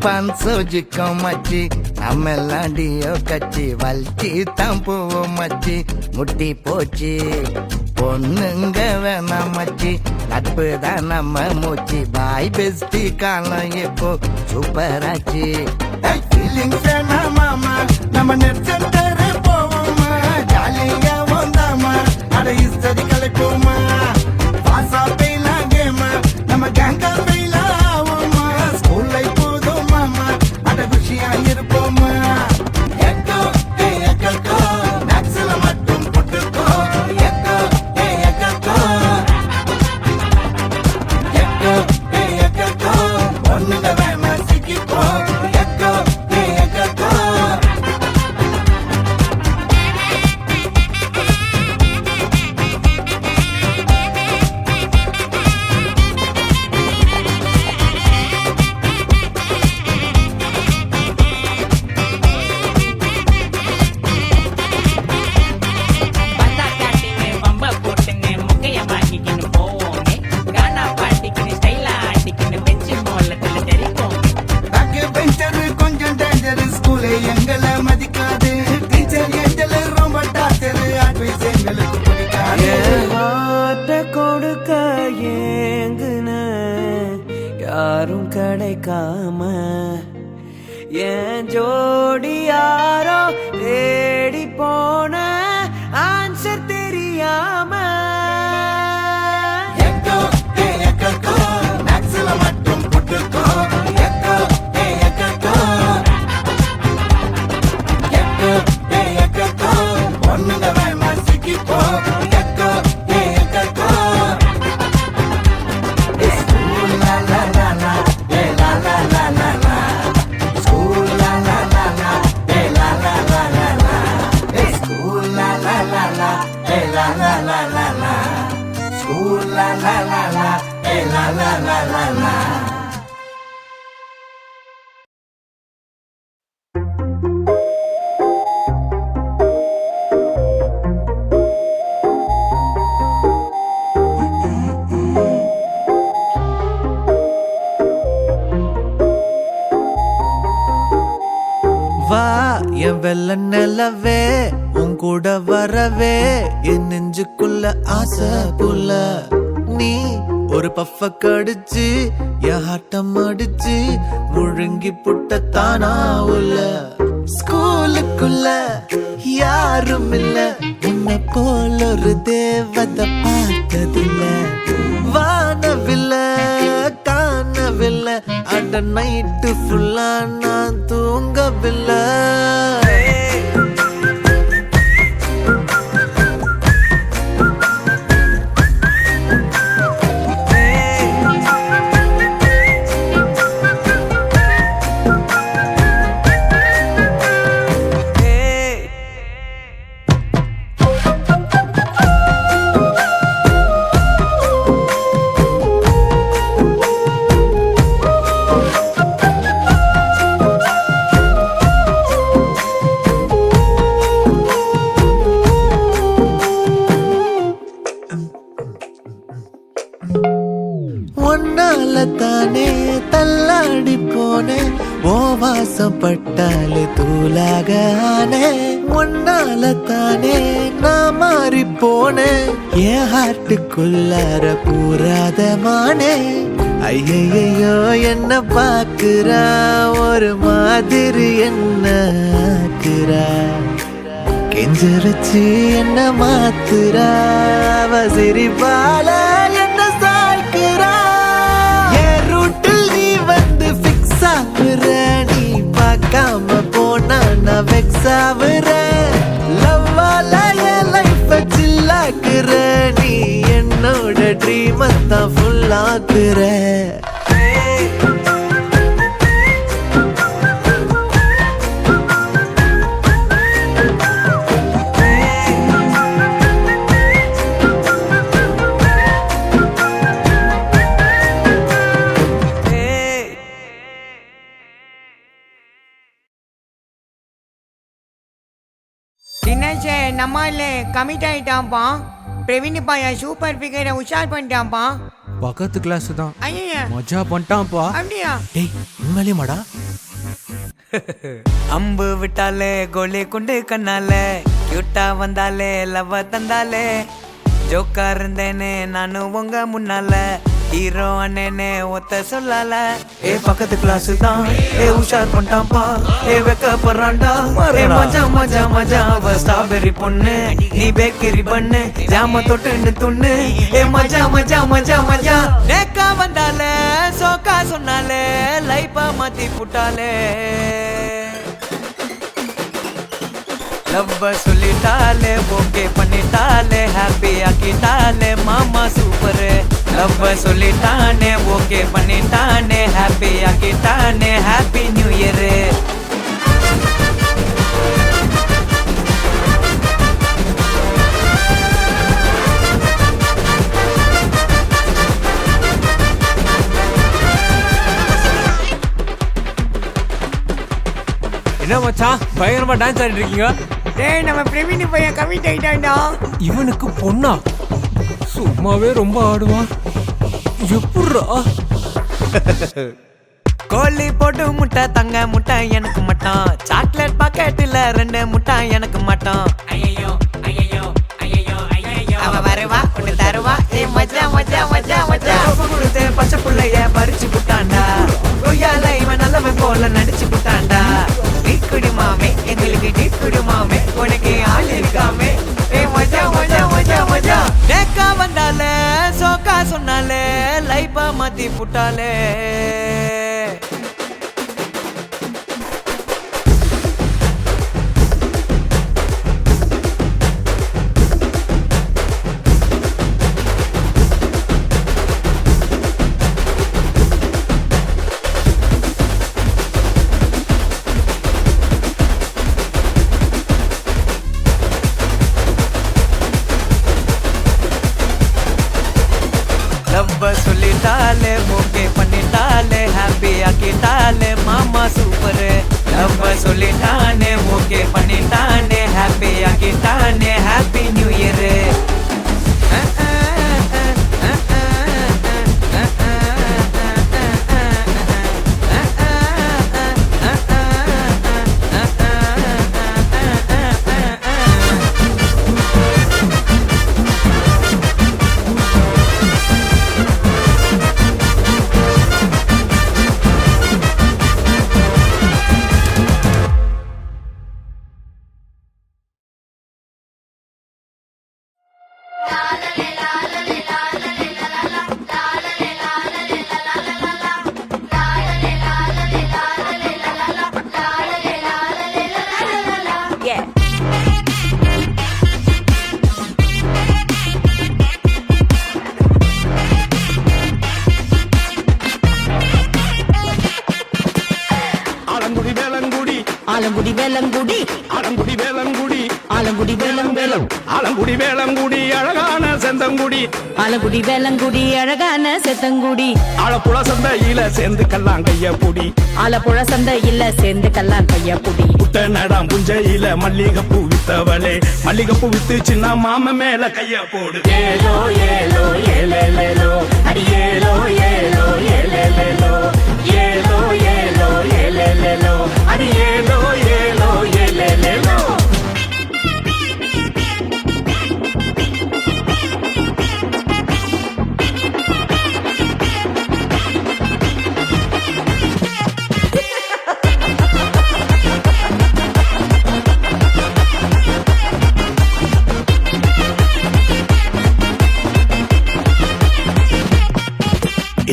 பன்சோஜிக்கும் மச்சி நம்மெல்லாம் டியோ கச்சி வலிச்சி தான் போவோம் மச்சி முட்டி போச்சு பொண்ணுங்க வேணாம் மச்சி நட்பு தான் நம்ம மூச்சு பாய் பெஸ்டி காலம் இப்போ சூப்பராச்சு ஃபீலிங்ஸ் மாமா நம்ம நெட் சென்டர் போவோமா ஜாலியா வந்தாமா அட இஸ்தடி கலக்குமா பாசா பெய்லாம் கேமா நம்ம கேங்கா பெய்லாம் ஆவோமா ஸ்கூல் லைஃப் இருப்போமா எக்கோ எக்கோ மேக்ஸ்ல மட்டும் போட்டுக்கோ எக்கோ எக்கோ எக்கோ எக்கோ ஒண்ணுங்க வேணா சிக்கிப்போ எக்கோ எக்கோ எங்களை மதிக்காது டீச்சர் எங்களை ரொம்ப டாக்டர் அட்வைஸ் எங்களுக்கு பிடிக்காது வார்த்தை கொடுக்க ஏங்குன யாரும் கிடைக்காம என் ஜோடி யாரோ தேடி போன ஆன்சர் தெரியாம எக்கோ எக்கோ மேக்ஸ்ல மட்டும் போட்டுக்கோ எக்கோ எக்கோ எக்கோ ஒண்ணுங்க வேணா சிக்கிப்போ எக்கோ எக்கோ ஸ்கூல் லா லா லா லா லா லா லா லா லா ஸ்கூல் லா லா லா லா லா லா லா லா லா ஸ்கூல் லா லா லா லா லா லா லா லா லா ஸ்கூல் லா லா லா லா லா லா லா லா வா என் வெள்ள நிலவே உன் கூட வரவே என் நெஞ்சுக்குள்ள ஆசை புள்ள நீ ஒரு பஃப கடிச்சு என் ஆட்டம் அடிச்சு முழுங்கி புட்ட தானா உள்ள ஸ்கூலுக்குள்ள யாரும் இல்ல உன்னை போல ஒரு தேவதை பார்த்ததில்ல வானவில்ல காணவில்லை அட நைட்டு ஃபுல்லா நான் தூங்கவில்லை தானே தள்ளாடி போனே ஓ வாசம் பட்டாலே தூளாக ஆனே ஒன்னால தானே நான் மாறி போனேன் என் ஹார்ட்டுக்குள்ளார பூராத மானே ஐயையோ என்ன பாக்குறா ஒரு மாதிரி என்ன ஆக்குறா கெஞ்சரிச்சு என்ன மாத்துறா அவ சிரிப்பால என்ன சாய்க்கிறா என் ரூட்டில் நீ வந்து ஃபிக்ஸ் ஆகுற நீ பார்க்காம போனா நான் வெக்ஸ் ஆகுற லவ்வால என் லைஃப சில்லாக்குற நீ என்னோட ட்ரீம் தான் ஃபுல் ஆக்குற நம்ம இல்லை கமிட் ஆயிட்டான்ப்பா. பிரவீன் பாயா சூப்பர் ஃபிகரை உஷார் பண்ணிட்டான்ப்பா. பக்கத்து கிளாஸ் தான் ஐயா மஜா பண்ணிட்டான்ப்பா. அப்படியா? டேய் உண்மையிலே மாடா? அம்பு விட்டாலே கோலி குண்டு கண்ணாலே கியூட்டா வந்தாலே லவ் தந்தாலே ஜோக்கா இருந்தேனே நானும் உங்க முன்னால ஹீரோ அண்ணனே ஒத்த சொல்லல. ஏ பக்கத்து கிளாஸ் தான் ஏ உஷார் பண்ணிட்டான்பா ஏ வெக்க போறான்டா ஏ மஜா மஜா மஜா அவ ஸ்ட்ராபெரி பொண்ணு நீ பேக்கரி பண்ணு ஜாம தொட்டு துண்ணு ஏ மஜா மஜா மஜா மஜா. நேக்கா வந்தாலே சோக்கா சொன்னாலே லைஃபா மாத்தி புட்டாலே லவ்வ சொல்லிட்டாலே ஓகே பண்ணிட்டாலே ஹாப்பி ஆக்கிட்டாலே மாமா சூப்பர். லவ்வ சொல்லிட்டானே ஓகே பண்ணிட்டானே ஹாப்பி ஆக்கிட்டானே ஹாப்பி நியூ இயர். என்ன மச்சான் பயங்கரமா டான்ஸ் ஆடிட்டு இருக்கீங்க? டேய் நம்ம பிரவீன் பையன் கமிட் ஆயிட்டான்டா. இவனுக்கு பொண்ணா? சும்மாவே ரொம்ப ஆடுவான். எப்பட்றா? கோழி போட்டு முட்டை தங்க முட்டை எனக்கு மட்டும் சாக்லேட் பாக்கெட்டில் 2 முட்டை எனக்கு மட்டும். ஐயோ ஐயோ ஐயோ ஐயோ அவ வருவா ஒன்று தருவா ஏ மஜா மஜா மஜா மஜா. கொடுத்து பச்சை புள்ளைய பறிச்சு புட்டாண்டா கொய்யால இவன் நல்லவன் போல நடிச்சு புட்டாண்டா. டீக்குடி மாமே எங்களுக்கு டீக்குடி மாமே உனக்கு ஆள் இருக்காமே ஏ மஜா மஜா மஜா மஜா. நேக்கா வந்தாலே சோக்கா சொன்னாலே லைஃபா மாத்தி புட்டாலே. லவ்வ சொல்லிட்டாலே ஓகே பண்ணிட்டாலே ஹாப்பி ஆக்கிட்டாலே மாமா சூப்பர். லவ்வ சொல்லிட்டானே ஓகே பண்ணிட்டானே ஹாப்பி ஆக்கிட்டானே happy new year. Alangudi Velangudi Alangudi Velangudi Alangudi Velam Velam Alangudi Velangudi அழகான செந்தங்குடி ஆலங்குடி வேலங்குடி அழகான செத்தங்குடி ஆலப்புழ சந்தையில சேர்ந்து கல்லாம் கைய பொடி ஆலப்புழ சந்தையில சேர்ந்து கல்லாம் கைய புடி புத்த நடாம் புஞ்சையில மல்லிகைப்பூ வித்தவளே மல்லிகைப்பூ வித்து சின்ன மாம மேல கைய போடு ஏலோ ஏலோ ஏலேலேலோ அடி ஏலோ ஏலோ ஏலேலேலோ ஏலோ ஏலோ ஏலேலேலோ அடி ஏலோ ஏலோ ஏலேலேலோ.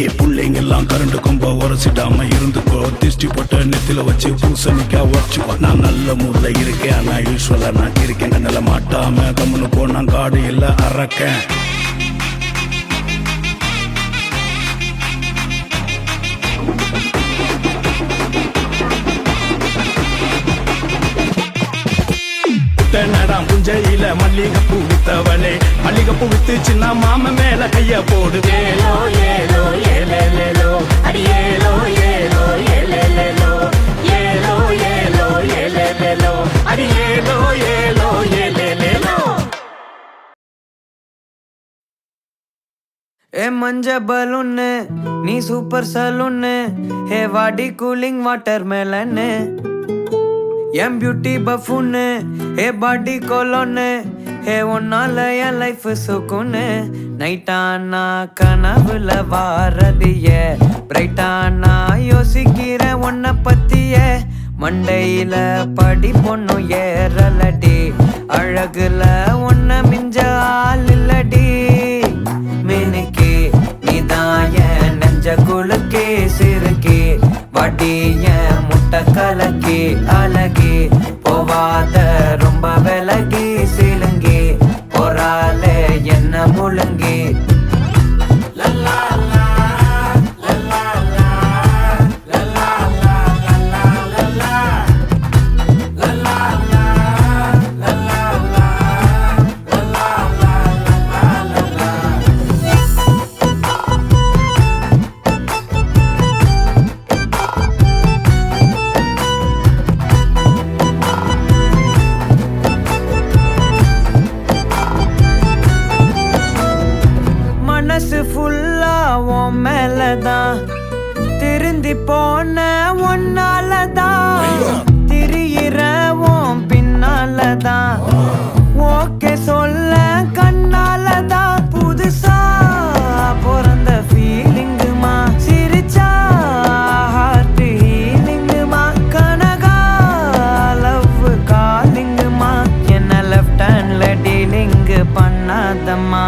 ஏ புள்ளைங்கெல்லாம் கரண்டு கொம்ப உரசிடாம இருந்துக்கோ திருஷ்டி போட்ட நெத்தில வச்சு பூசணிக்கா உடச்சுக்கோ நான் நல்ல மூட்ல இருக்கேன் ஆனா யூஸ்வலா நான் இருக்கேன் கண்ணில மாட்டாம கம்முன்னு போனா காடு இல்ல அறக்கேன் நடாம் புஞ்சையில மல்லிகைப்பூ வித்தவளே மல்லிகைப்பூ வித்து சின்ன மாம மேல கைய போடு ஏலோ ஏலோ ஏலேலேலோ அடி ஏலோ ஏலோ ஏலேலேலோ ஏலோ ஏலோ ஏலேலேலோ அடி ஏலோ ஏலோ ஏலேலேலோ. ஏ மஞ்ச பலூன்னு நீ சூப்பர் சலூன்னு ஹே வாடி கூலிங் வாட்டர் மேலன்னு என் பியூட்டி பஃபுன்னு ஹே பாடி கொலோன்னு ஹே ஒன்னால என் லைஃப் சுக்குன்னு நைட்டானா கனவுல வாரதிய பிரைட்டானா யோசிக்கிற உன்னை பத்திய மண்டையில படி பொண்ணும் ஏறலடி அழகுல ஒன்ன மிஞ்ச ஆள் இல்லடி மினுக்கி நீதான் என் நெஞ்ச குலுக்கி சிறுக்கி வடிய முட்டை கலக்கி அழகி போவாத ரொம்ப விலகி சிலுங்கி போறாலே என்ன முழுங்கி மனசு ஃபுல்லா உன் மேலதான் திருந்தி போன ஒன்னாலதான் திரியிற உன் பின்னாலதான் ஓகே சொல்ல கண்ணாலதான் புதுசா பிறந்த ஃபீலிங்குமா சிரிச்சா ஹார்ட் ஹீலிங்குமா கனகா லவ் காலிங்குமா என்ன லெஃப்ட் ஹேண்ட்ல டீலிங் பண்ணாதம்மா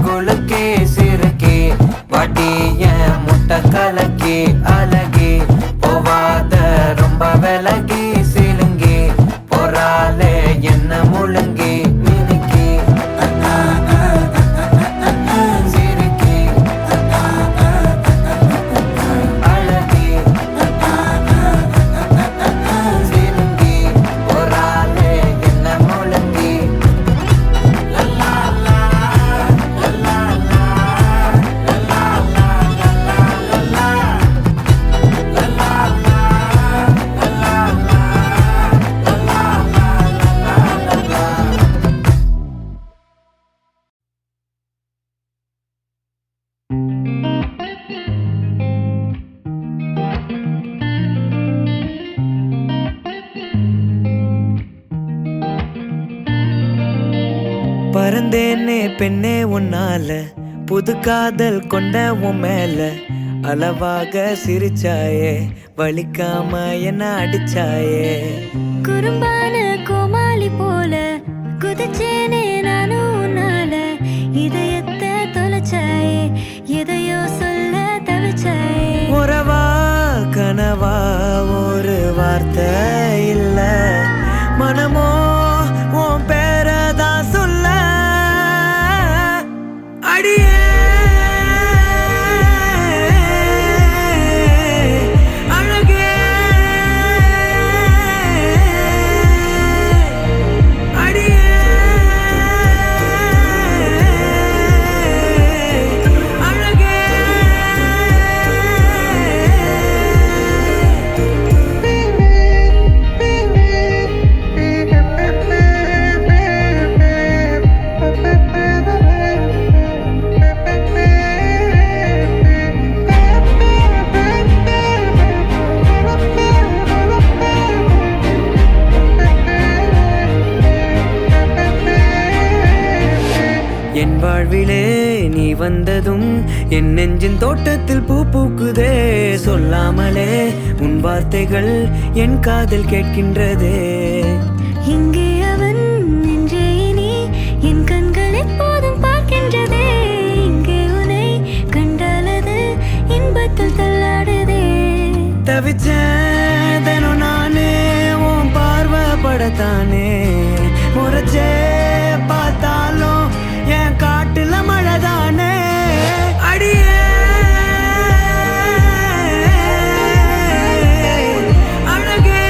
குலுக்கி சிறுக்கி வடிய முட்டை கலக்கி அழகி போவாத ரொம்ப விலகி சிலுங்கி போறாலே என்ன முழுங்கி மினுக்கி சிறுக்கி அழகி சிலுங்கி போறாலே என்ன முழுங்கி பறந்தேனே பெண்ணே உன்னால புது காதல் கொண்ட உன் மேல அளவாக சிரிச்சாயே வலிக்காம என்ன அடிச்சாயே குறும்பான கோமாளி போல குதிச்சேனே நானும் உன்னால இதயத்தை தொலைச்சாயே எதையோ சொல்ல தவிச்சாயே உறவா கனவா ஒரு வார்த்தை இல்ல மனமோ உன் பேரதான் சொல்ல அடியே அழகே அடியே அழகே என் வாழ்விலே நீ வந்ததும் என் நெஞ்சின் தோட்டத்தில் பூ பூக்குதே சொல்லாமலே உன் வார்த்தைகள் என் காதில் கேட்கின்றதே இங்கே அவன் நின்றே நீ என் கண்கள் எப்போதும் பார்க்கின்றதே இங்கே உனை கண்டாலது இன்பத்தில் தள்ளாடுதே தவிச்சேனும் நானே உன் பார்வைப்படத்தானே முறைச்சே பார்த்தாலும் என் காட்டுல மழைதானே அடியே அழகே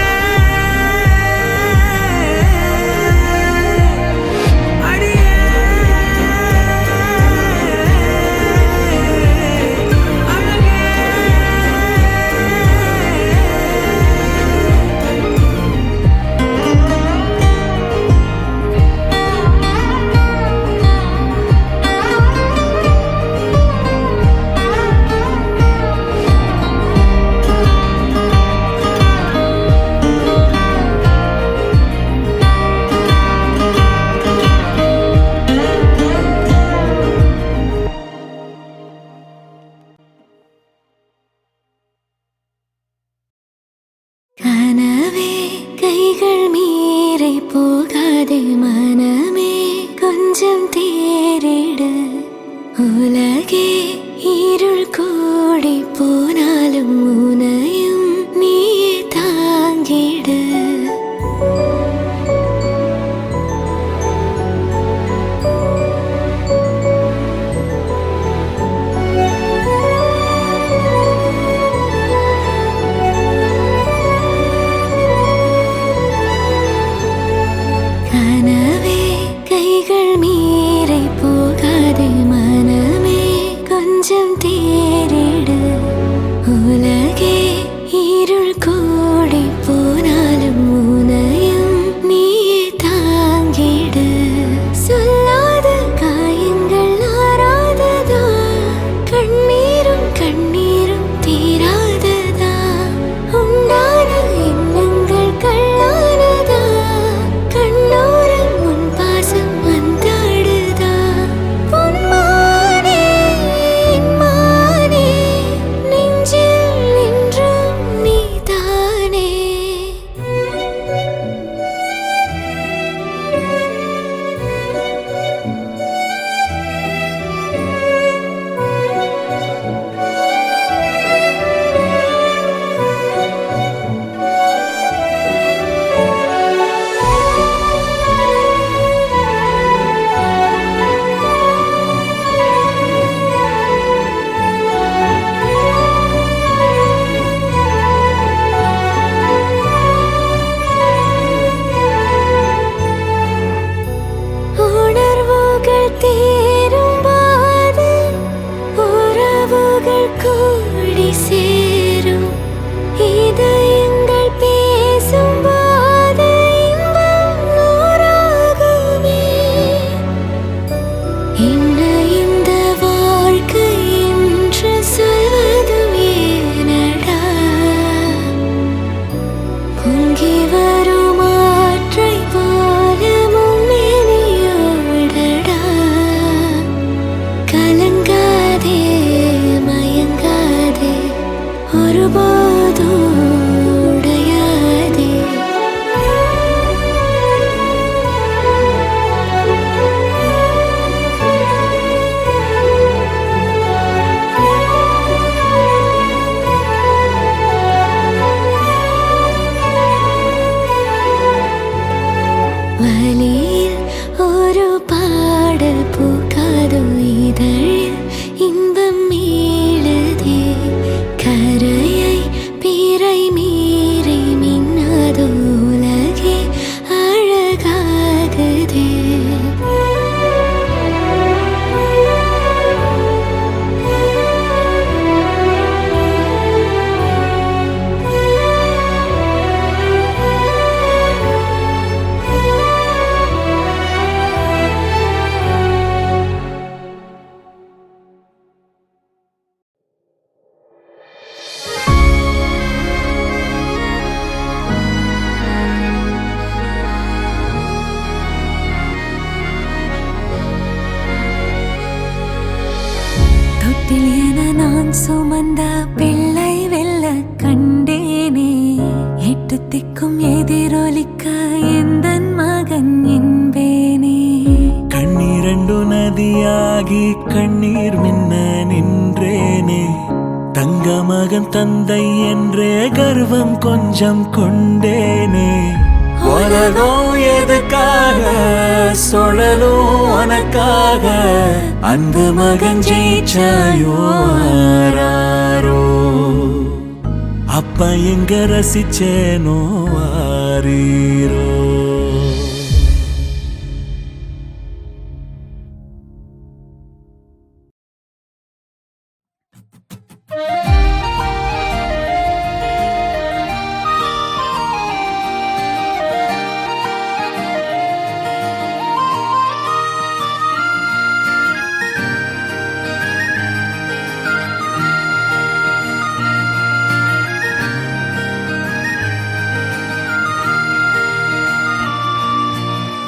போகாதே மனமே கொஞ்சம் தேறிடு உலகே இருள் கூடி போனாலும் உனையும் நீயே தாங்கிடு கனவே கைகள் மீறி போகாதே மனமே கொஞ்சம் தேறிடு உலகே இருள் கூடி போனாலும் உனையும் நீயே தாங்கிடு சொல்லாத காயங்கள் ஆறாததா கண்ணீரும் கண்ணீரும் தீராததா உண்டான எண்ணங்கள் கள்ளானதா கண்ணோரம் உன் பாசம் வந்தாடுதா பொன்மானே மானே நெஞ்சில் நின்றும் நீதானே உணர்வுகள் தீரும்போது உறவுகள் கூடி சேரும் இதயங்கள் பேசும்போது இன்பம் நூறாகுமே என்ன இந்த வாழ்க்கை என்று சொல்வதும் ஏனடா பொங்கி வரும் ஆற்றை போல முன்னேறியோடடா கலங்காதே மயங்காதே ஒருபோதும் உடையாதே வலியில் ஒரு பாடல் பூக்காதோ இதழில் இன்பம் மீளதே கரையை பிறை மீறி மின்னாதோ உலகே அழகாகுதே தொட்டில் என நான் சுமந்த பிள்ளை வெல்ல கண்டேனே எட்டு திக்கும் எதிரொலிக்க எந்தன் மகன் என்பேனே கண்ணீரண்டு நதியாகி கண்ணீர் மின்ன நின்றேனே தங்க மகன் தந்தை என்றே கர்வம் கொஞ்சம் கொண்டேனே உலகம் எதுக்காக சுழலும் உனக்காக அந்த மகன் ஜெயிச்சாயோ ஆராரோ அப்ப எங்க ரசிச்சேனோ ஆரீரோ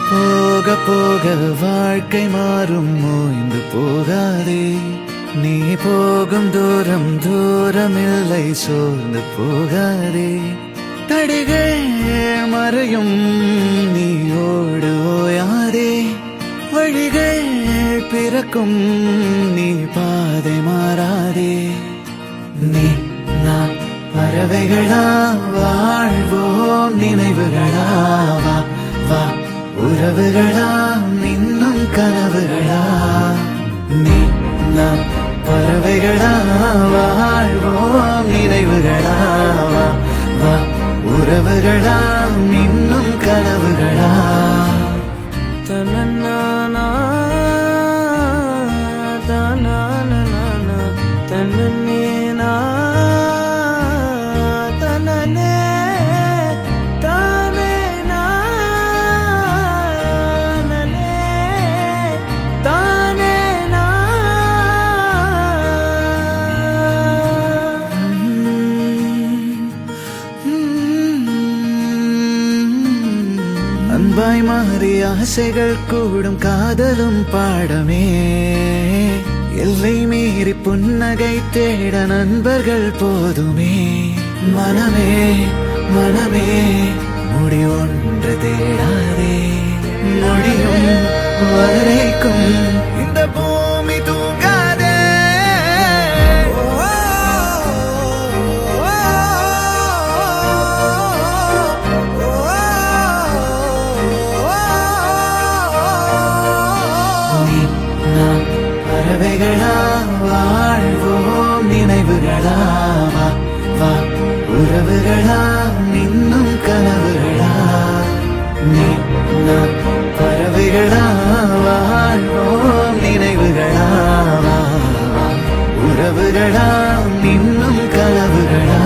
போக போக வாழ்க்கை மாறும் ஓய்ந்து போகாதே நீ போகும் தூரம் தூரம் இல்லை சோர்ந்து போகாதே தடைகள் மறையும் நீயோடு ஓயாதே வழிகள் பிறக்கும் நீ பாதை மாறாதே நீ நான் பறவைகளா வாழ்வோம் நினைவுகளா வா வா உறவுகளா இன்னும் கனவுகளா நீ நாம் பறவைகளா வாழ்வோம் நினைவுகளா வா வா உறவுகளா இன்னும் கனவுகளா தனநானா தனநானா தனநேனா தனனே தானேனா நனே தானேனா அன்பாய் மாறி ஆசைகள் கூடும் காதலும் பாடமே எல்லை மீறி புன்னகை தேட நண்பர்கள் போதுமே மனமே மனமே முடி ஒன்று தேடாதே முடியும் வரைக்கும் இந்த பூமி தூங்காதே நீ நான் பறவைகளா வாழ்வோம் நினைவுகளா வா வா உறவுகளா இன்னும் கனவுகளா நீ நான் பறவைகளா வாழ்வோம் நினைவுகளா வா வா உறவுகளா இன்னும் கனவுகளா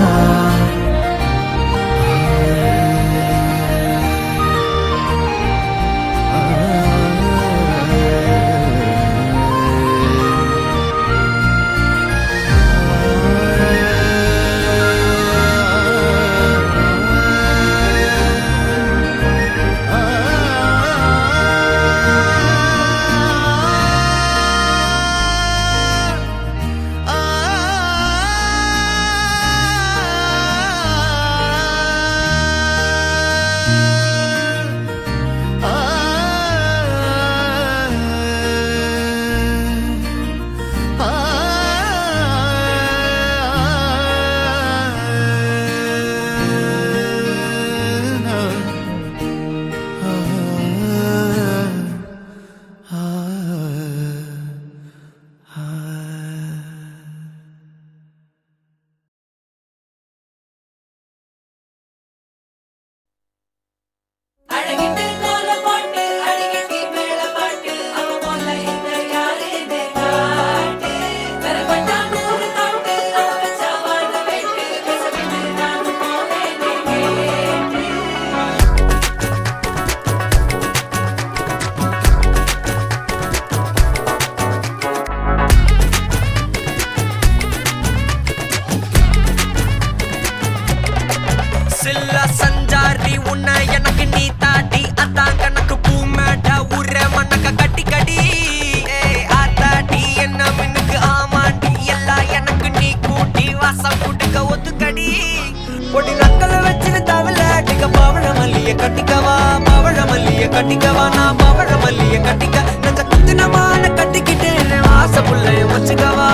கட்டிக்கவா நான் பவழ மல்லிய கட்டிக்க நெஞ்ச குத்துனமான கட்டிக்கிட்டேன் ஆசை புள்ளைய வச்சுக்கவா